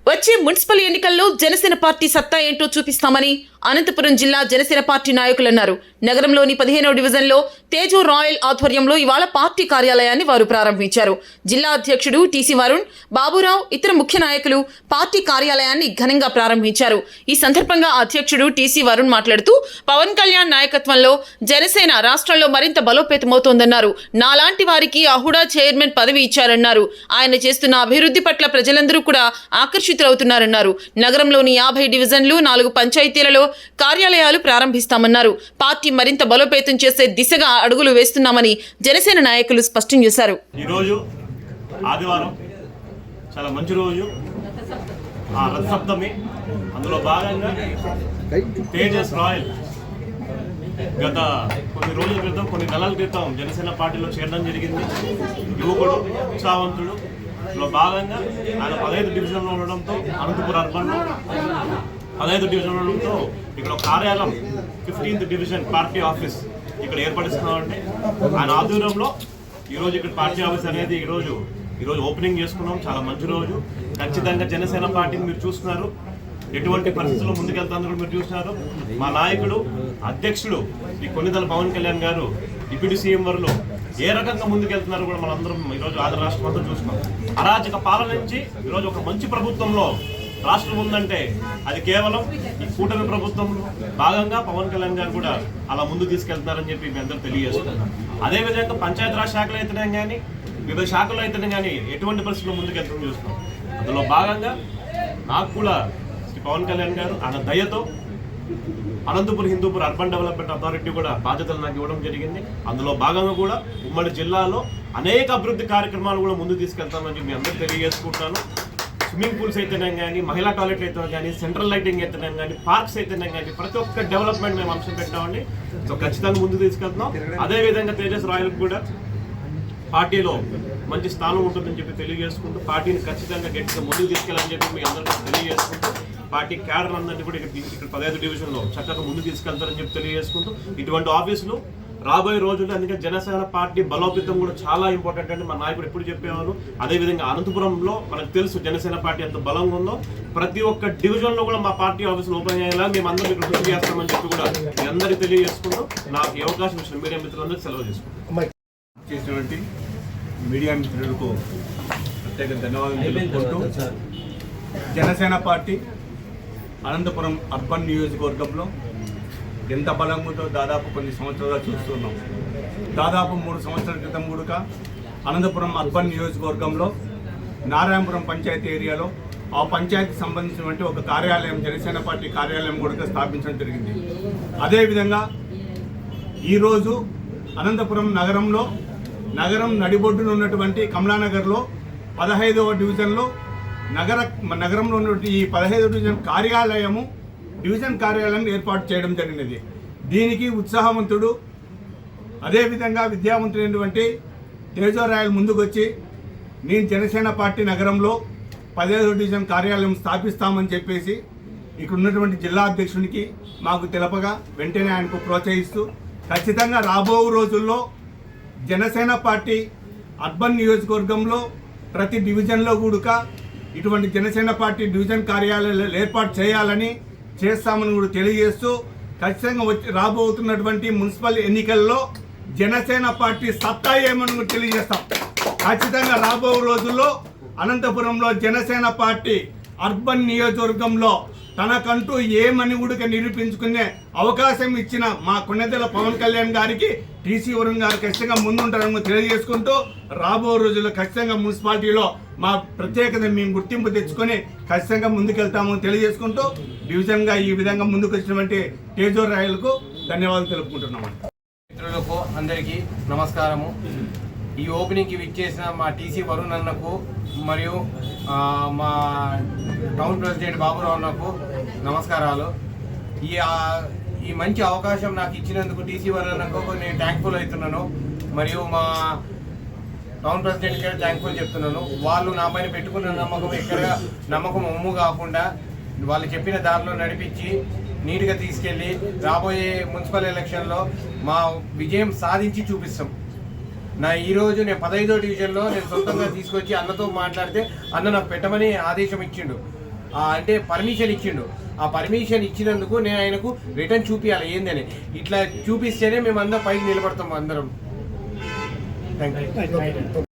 వచ్చే మున్సిపల్ ఎన్నికల్లో జనసేన పార్టీ సత్తా ఏంటో చూపిస్తామని అనంతపురం జిల్లా జనసేన పార్టీ నాయకులు అన్నారు. నగరంలోని 15వ డివిజన్లో తేజో రాయల్ ఆధ్వర్యంలో ఇవాళ పార్టీ కార్యాలయాన్ని వారు ప్రారంభించారు. జిల్లా అధ్యక్షుడు టీసీ వరుణ్, బాబురావు, ఇతర ముఖ్య నాయకులు పార్టీ కార్యాలయాన్ని ఘనంగా ప్రారంభించారు. ఈ సందర్భంగా అధ్యక్షుడు టీసీ వరుణ్ మాట్లాడుతూ పవన్ కళ్యాణ్ నాయకత్వంలో జనసేన రాష్ట్రంలో మరింత బలోపేతమవుతోందన్నారు. నాలాంటి వారికి అహుడా చైర్మన్ పదవి ఇచ్చారన్నారు. ఆయన చేస్తున్న అభివృద్ధి పట్ల ప్రజలందరూ కూడా ఆకర్షితులవుతున్నారన్నారు. నగరంలోని 50 డివిజన్లు, 4 పంచాయతీలలో కార్యాలయాలు ప్రారంభిస్తామన్నారు. పార్టీ మరింత బలోపేతం చేసే దిశగా అడుగులు వేస్తున్నామని జనసేన నాయకులు స్పష్టం చేశారు. ఈ రోజు ఆదివారం చాలా మంచి రోజు, రథ సప్తమి. అందులో భాగంగా తేజస్ రాయల్ గత కొన్ని రోజుల క్రితం, కొన్ని నెలల క్రితం జనసేన పార్టీలో చేరడం జరిగింది. యువకుడు, ఉత్సాహవంతుడు. లో భాగంగా ఆయన 15 డివిజన్లో ఉండడంతో, అనంతపురం అర్బన్లో 15 డివిజన్లో ఉండడంతో ఇక్కడ కార్యాలయం 15th డివిజన్ పార్టీ ఆఫీస్ ఇక్కడ ఏర్పడిస్తున్నామండి. ఆయన ఆధ్వర్యంలో ఈరోజు ఇక్కడ పార్టీ ఆఫీస్ అనేది ఈరోజు ఓపెనింగ్ చేసుకున్నాం. చాలా మంచి రోజు. ఖచ్చితంగా జనసేన పార్టీని మీరు చూస్తున్నారు, ఎటువంటి పరిస్థితుల్లో ముందుకెళ్తారో మీరు చూస్తున్నారు. మా నాయకుడు, అధ్యక్షుడు శ్రీ కొన్నిదల పవన్ కళ్యాణ్ గారు డిప్యూటీ సీఎం వరలో ఏ రకంగా ముందుకెళ్తున్నారు కూడా మనందరం ఈరోజు ఆంధ్ర రాష్ట్రం అంతా చూస్తున్నాం. అరాచక పాలన నుంచి ఈరోజు ఒక మంచి ప్రభుత్వంలో రాష్ట్రం ఉందంటే అది కేవలం ఈ కూటమి ప్రభుత్వంలో భాగంగా పవన్ కళ్యాణ్ గారు కూడా అలా ముందు తీసుకెళ్తున్నారని చెప్పి మీ అందరూ తెలియజేస్తున్నాం. అదేవిధంగా పంచాయతీరాజ్ శాఖలో అయితేనే కానీ, వివిధ శాఖలో అయితేనే కానీ ఎటువంటి పరిస్థితుల్లో ముందుకెళ్తామని చూస్తున్నాం. అందులో భాగంగా నాకు కూడా శ్రీ పవన్ కళ్యాణ్ గారు ఆయన దయతో Anantapuram Hindupur urban development authority కూడా బాధ్యతలు నాకు ఇవ్వడం జరిగింది. అందులో భాగంగా కూడా ఉమ్మడి జిల్లాలో అనేక అభివృద్ధి కార్యక్రమాలు కూడా ముందు తీసుకెళ్తామని మీ అందరూ తెలియజేసుకుంటాను. స్విమ్మింగ్ పూల్స్ అయితేనే కానీ, మహిళా టాయిలెట్ అయితేనే కానీ, సెంట్రల్ లైటింగ్ అయితేనే కానీ, పార్క్స్ అయితేనే కానీ, ప్రతి ఒక్క డెవలప్మెంట్ మేము అంశం పెట్టామండి. సో ఖచ్చితంగా ముందు తీసుకెళ్తున్నాం. అదేవిధంగా తేజస్ రాయల్కి కూడా పార్టీలో మంచి స్థానం ఉంటుందని చెప్పి తెలియజేసుకుంటూ, పార్టీని ఖచ్చితంగా గట్టిగా ముందుకు తీసుకెళ్ళాలని చెప్పి మీ అందరికీ తెలియజేసుకుంటూ, పార్టీ క్యాడర్ అందరినీ కూడా ఇక్కడ 15 డివిజన్లో చక్కగా ముందు తీసుకెళ్తారని చెప్పి తెలియజేసుకుంటూ, ఇటువంటి ఆఫీసులు రాబోయే రోజుల్లో, అందుకే జనసేన పార్టీ బలోపేతం కూడా చాలా ఇంపార్టెంట్ అండి. మా నాయకుడు ఎప్పుడు చెప్పేవారు. అదేవిధంగా అనంతపురంలో మనకు తెలుసు జనసేన పార్టీ ఎంత బలంగా ఉందో. ప్రతి ఒక్క డివిజన్లో కూడా మా పార్టీ ఆఫీసులు ఓపెన్ అయ్యేలా మేము అందరం ఇక్కడ కృషి చేస్తామని చెప్పి కూడా మీ అందరికీ తెలియజేసుకుంటూ, నాకు ఈ అవకాశం ఇచ్చిన మీడియా మిత్రులందరికీ సెలవు చేసుకుంటాం. చేసినటువంటి మీడియా మిత్రులకు ప్రత్యేక ధన్యవాదాలు తెలుపుకుంటూ, జనసేన పార్టీ అనంతపురం అర్బన్ నియోజకవర్గంలో ఎంత బలంగా ఉందో దాదాపు కొన్ని సంవత్సరాలుగా చూస్తున్నాం. దాదాపు 3 సంవత్సరాల క్రితం కూడా అనంతపురం అర్బన్ నియోజకవర్గంలో నారాయణపురం పంచాయతీ ఏరియాలో ఆ పంచాయతీకి సంబంధించినటువంటి ఒక కార్యాలయం, జనసేన పార్టీ కార్యాలయం కూడా స్థాపించడం జరిగింది. అదేవిధంగా ఈరోజు అనంతపురం నగరం నడిబొడ్డున ఉన్నటువంటి కమలానగర్లో 15వ డివిజన్లో నగరంలో ఉన్నటువంటి ఈ 15వ డివిజన్ డివిజన్ కార్యాలయం ఏర్పాటు చేయడం జరిగినది. దీనికి ఉత్సాహవంతుడు, అదేవిధంగా విద్యావంతుడైనటువంటి తేజో రాయల్ ముందుకొచ్చి, నేను జనసేన పార్టీ నగరంలో 15వ డివిజన్ కార్యాలయం స్థాపిస్తామని చెప్పేసి ఇక్కడ ఉన్నటువంటి జిల్లా అధ్యక్షునికి మాకు తెలపగా వెంటనే ఆయనకు ప్రోత్సహిస్తూ, ఖచ్చితంగా రాబో రోజుల్లో జనసేన పార్టీ అర్బన్ నియోజకవర్గంలో ప్రతి డివిజన్లో కూడా ఇటువంటి జనసేన పార్టీ డివిజన్ కార్యాలయాలు ఏర్పాటు చేస్తామని కూడా తెలియజేస్తూ, ఖచ్చితంగా రాబోతున్నటువంటి మున్సిపల్ ఎన్నికల్లో జనసేన పార్టీ సత్తా ఏమని కూడా తెలియజేస్తాం. ఖచ్చితంగా రాబో రోజుల్లో అనంతపురంలో జనసేన పార్టీ అర్బన్ నియోజకవర్గంలో తనకంటూ ఏమని కూడా నిరూపించుకునే అవకాశం ఇచ్చిన మా కొన్నిదల పవన్ కళ్యాణ్ గారికి, టీసీ వరుణ్ గారు ఖచ్చితంగా ముందుంటారని తెలియజేసుకుంటూ, రాబో రోజుల్లో ఖచ్చితంగా మున్సిపాలిటీలో మా ప్రత్యేకత మేము గుర్తింపు తెచ్చుకొని ఖచ్చితంగా ముందుకెళ్తామని తెలియజేసుకుంటూ, డివిజన్గా ఈ విధంగా ముందుకు వచ్చినటువంటి తేజో రాయల్కు ధన్యవాదాలు తెలుపుకుంటున్నాము. మిత్రులకు అందరికీ నమస్కారము. ఈ ఓపెనింగ్కి విచ్చేసిన మా టీసీ వరుణ్ అన్నకు మరియు మా టౌన్ ప్రెసిడెంట్ బాబురావు అన్నకు నమస్కారాలు. ఈ మంచి అవకాశం నాకు ఇచ్చినందుకు టీసీ వరుణ్ అన్నకు నేను థ్యాంక్ఫుల్ అవుతున్నాను. మరియు మా టౌన్ ప్రెసిడెంట్ గారు థ్యాంక్ఫుల్ చెప్తున్నాను. వాళ్ళు నా పైన పెట్టుకున్న నమ్మకం ఒమ్ము కాకుండా వాళ్ళు చెప్పిన దారిలో నడిపించి నీట్గా తీసుకెళ్ళి రాబోయే మున్సిపల్ ఎలక్షన్లో మా విజయం సాధించి చూపిస్తాం. ఈరోజు నేను 15వ డివిజన్లో నేను సొంతంగా తీసుకొచ్చి అన్నతో మాట్లాడితే అన్న నాకు పెట్టమని ఆదేశం ఇచ్చిండు. అంటే పర్మిషన్ ఇచ్చిండు. ఆ పర్మిషన్ ఇచ్చినందుకు నేను ఆయనకు రిటర్న్ చూపించాలి ఏందని. ఇట్లా చూపిస్తేనే మేము అందరం పైకి నిలబడతాం అందరం. Thank you.